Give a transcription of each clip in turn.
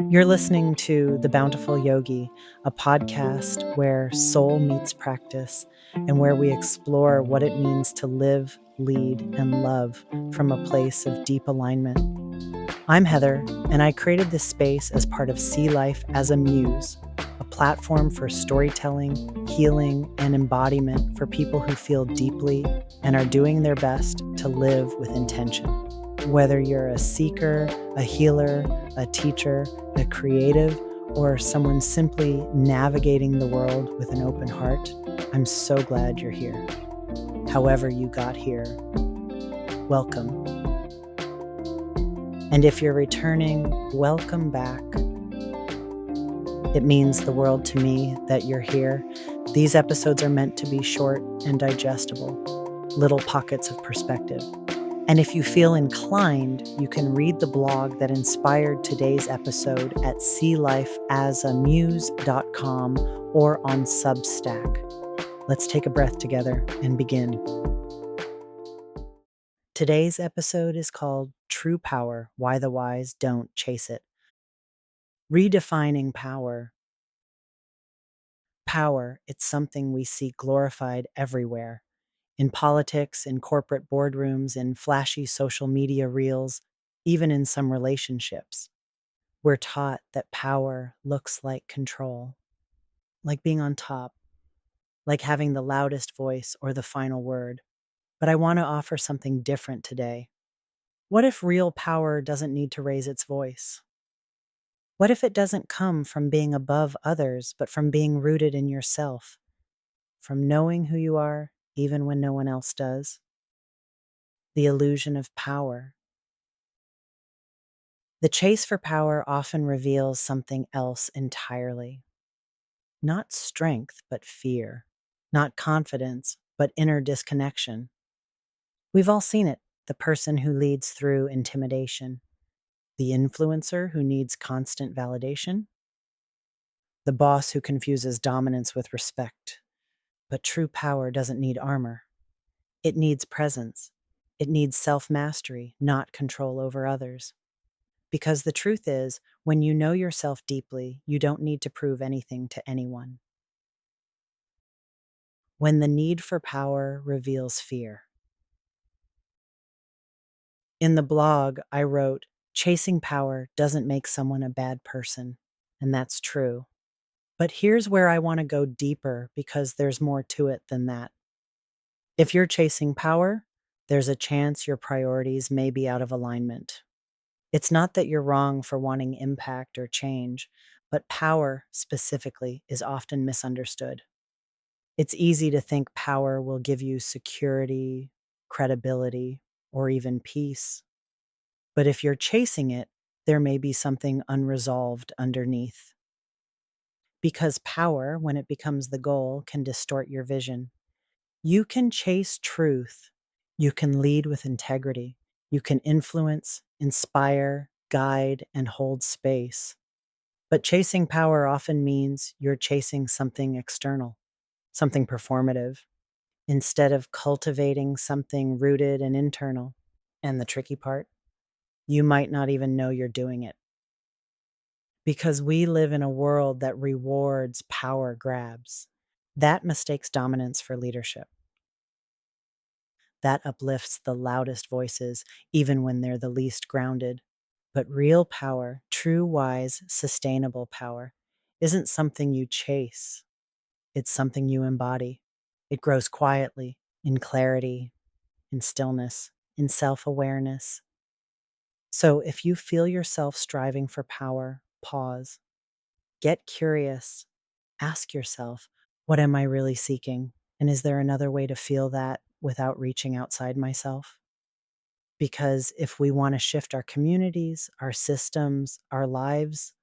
You're listening to The Bountiful Yogi, a podcast where soul meets practice and where we explore what it means to live, lead, and love from a place of deep alignment. I'm Heather, and I created this space as part of See Life as a Muse, a platform for storytelling, healing, and embodiment for people who feel deeply and are doing their best to live with intention. Whether you're a seeker, a healer, a teacher, a creative, or someone simply navigating the world with an open heart, I'm so glad you're here. However you got here, welcome. And if you're returning, welcome back. It means the world to me that you're here. These episodes are meant to be short and digestible, little pockets of perspective. And if you feel inclined, you can read the blog that inspired today's episode at seelifeasamuse.com or on Substack. Let's take a breath together and begin. Today's episode is called True Power: Why the Wise Don't Chase It. Redefining power. Power, it's something we see glorified everywhere. In politics, in corporate boardrooms, in flashy social media reels, even in some relationships. We're taught that power looks like control, like being on top, like having the loudest voice or the final word. But I want to offer something different today. What if real power doesn't need to raise its voice? What if it doesn't come from being above others, but from being rooted in yourself, from knowing who you are, even when no one else does? The illusion of power. The chase for power often reveals something else entirely. Not strength, but fear. Not confidence, but inner disconnection. We've all seen it, the person who leads through intimidation. The influencer who needs constant validation. The boss who confuses dominance with respect. But true power doesn't need armor. It needs presence. It needs self-mastery, not control over others. Because the truth is, when you know yourself deeply, you don't need to prove anything to anyone. When the need for power reveals fear. In the blog, I wrote, "Chasing power doesn't make someone a bad person," and that's true. But here's where I want to go deeper because there's more to it than that. If you're chasing power, there's a chance your priorities may be out of alignment. It's not that you're wrong for wanting impact or change, but power, specifically, is often misunderstood. It's easy to think power will give you security, credibility, or even peace. But if you're chasing it, there may be something unresolved underneath. Because power, when it becomes the goal, can distort your vision. You can chase truth. You can lead with integrity. You can influence, inspire, guide, and hold space. But chasing power often means you're chasing something external, something performative, instead of cultivating something rooted and internal. And the tricky part, you might not even know you're doing it. Because we live in a world that rewards power grabs. That mistakes dominance for leadership. That uplifts the loudest voices, even when they're the least grounded. But real power, true, wise, sustainable power, isn't something you chase. It's something you embody. It grows quietly, in clarity, in stillness, in self-awareness. So if you feel yourself striving for power, pause. Get curious. Ask yourself, what am I really seeking? And is there another way to feel that without reaching outside myself? Because if we want to shift our communities, our systems, our lives,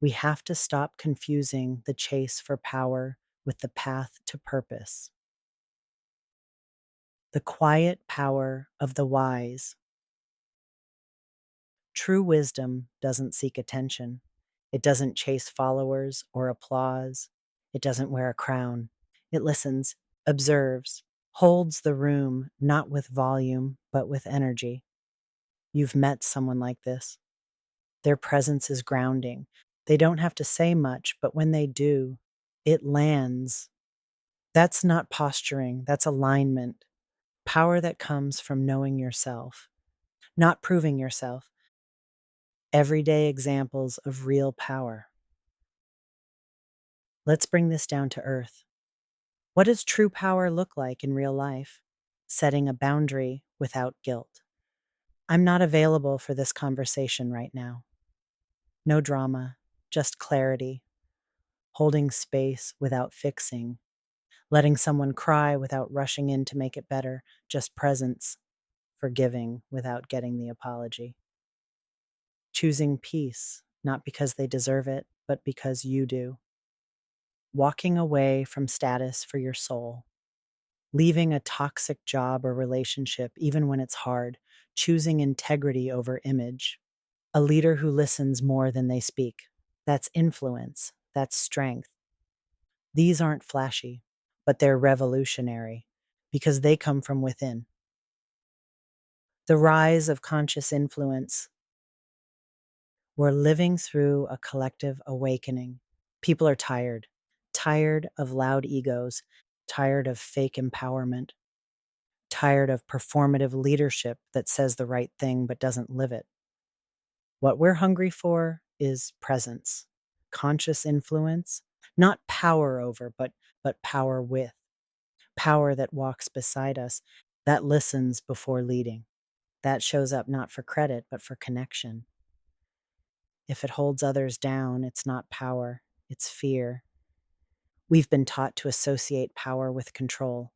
we have to stop confusing the chase for power with the path to purpose. The quiet power of the wise. True wisdom doesn't seek attention. It doesn't chase followers or applause. It doesn't wear a crown. It listens, observes, holds the room, not with volume, but with energy. You've met someone like this. Their presence is grounding. They don't have to say much, but when they do, it lands. That's not posturing, that's alignment. Power that comes from knowing yourself, not proving yourself. Everyday examples of real power. Let's bring this down to earth. What does true power look like in real life? Setting a boundary without guilt. I'm not available for this conversation right now. No drama, just clarity, holding space without fixing, letting someone cry without rushing in to make it better, just presence, forgiving without getting the apology. Choosing peace, not because they deserve it, but because you do. Walking away from status for your soul. Leaving a toxic job or relationship, even when it's hard. Choosing integrity over image. A leader who listens more than they speak. That's influence. That's strength. These aren't flashy, but they're revolutionary because they come from within. The rise of conscious influence. We're living through a collective awakening. People are tired of loud egos, tired of fake empowerment, tired of performative leadership that says the right thing but doesn't live it. What we're hungry for is presence, conscious influence, not power over, but power with, power that walks beside us, that listens before leading, that shows up not for credit, but for connection. If it holds others down, it's not power, it's fear. We've been taught to associate power with control,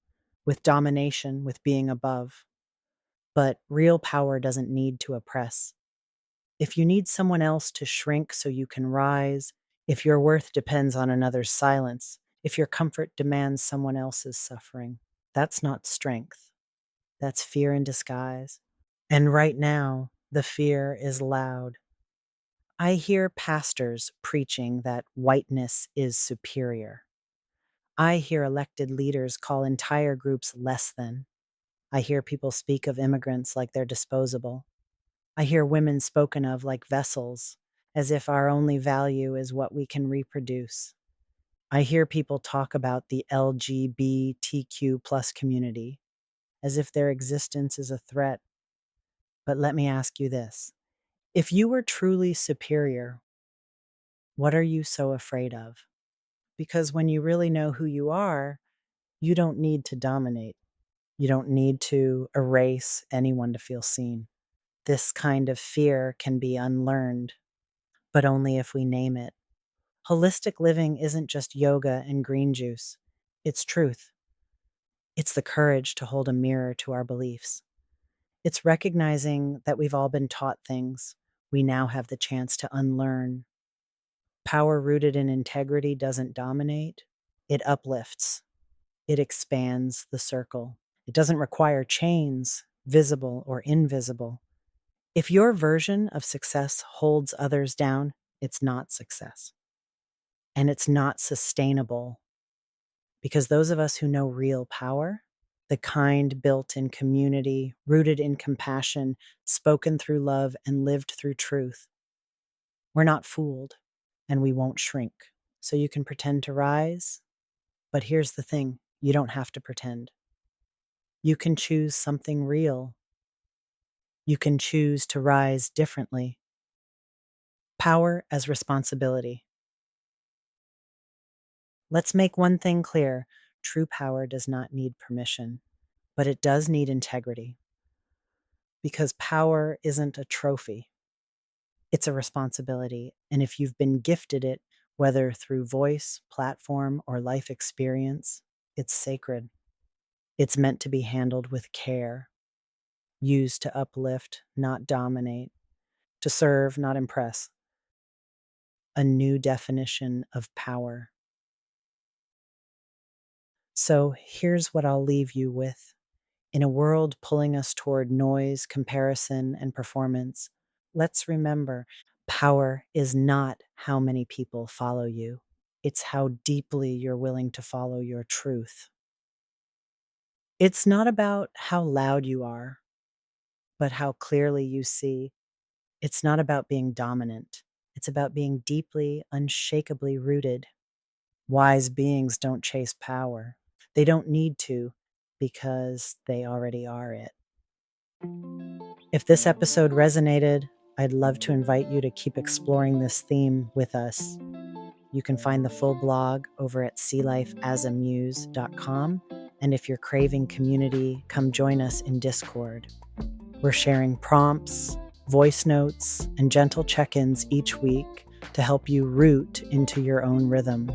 with domination, with being above. But real power doesn't need to oppress. If you need someone else to shrink so you can rise, if your worth depends on another's silence, if your comfort demands someone else's suffering, that's not strength. That's fear in disguise. And right now, the fear is loud. I hear pastors preaching that whiteness is superior. I hear elected leaders call entire groups less than. I hear people speak of immigrants like they're disposable. I hear women spoken of like vessels, as if our only value is what we can reproduce. I hear people talk about the LGBTQ plus community, as if their existence is a threat. But let me ask you this. If you were truly superior, what are you so afraid of? Because when you really know who you are, you don't need to dominate. You don't need to erase anyone to feel seen. This kind of fear can be unlearned, but only if we name it. Holistic living isn't just yoga and green juice. It's truth. It's the courage to hold a mirror to our beliefs. It's recognizing that we've all been taught things we now have the chance to unlearn. Power rooted in integrity doesn't dominate, it uplifts. It expands the circle. It doesn't require chains, visible or invisible. If your version of success holds others down, it's not success. And it's not sustainable because those of us who know real power, the kind built in community, rooted in compassion, spoken through love, and lived through truth, we're not fooled and we won't shrink. So you can pretend to rise, but here's the thing, you don't have to pretend. You can choose something real. You can choose to rise differently. Power as responsibility. Let's make one thing clear. True power does not need permission, but it does need integrity. Because power isn't a trophy, it's a responsibility. And if you've been gifted it, whether through voice, platform, or life experience, it's sacred. It's meant to be handled with care, used to uplift, not dominate, to serve, not impress. A new definition of power. So here's what I'll leave you with. In a world pulling us toward noise, comparison, and performance, let's remember power is not how many people follow you. It's how deeply you're willing to follow your truth. It's not about how loud you are, but how clearly you see. It's not about being dominant. It's about being deeply, unshakably rooted. Wise beings don't chase power. They don't need to because they already are it. If this episode resonated, I'd love to invite you to keep exploring this theme with us. You can find the full blog over at seelifeasamuse.com. And if you're craving community, come join us in Discord. We're sharing prompts, voice notes, and gentle check-ins each week to help you root into your own rhythm.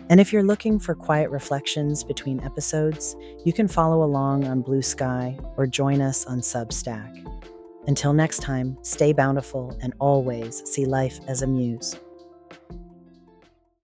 And if you're looking for quiet reflections between episodes, you can follow along on Blue Sky or join us on Substack. Until next time, stay bountiful and always see life as a muse.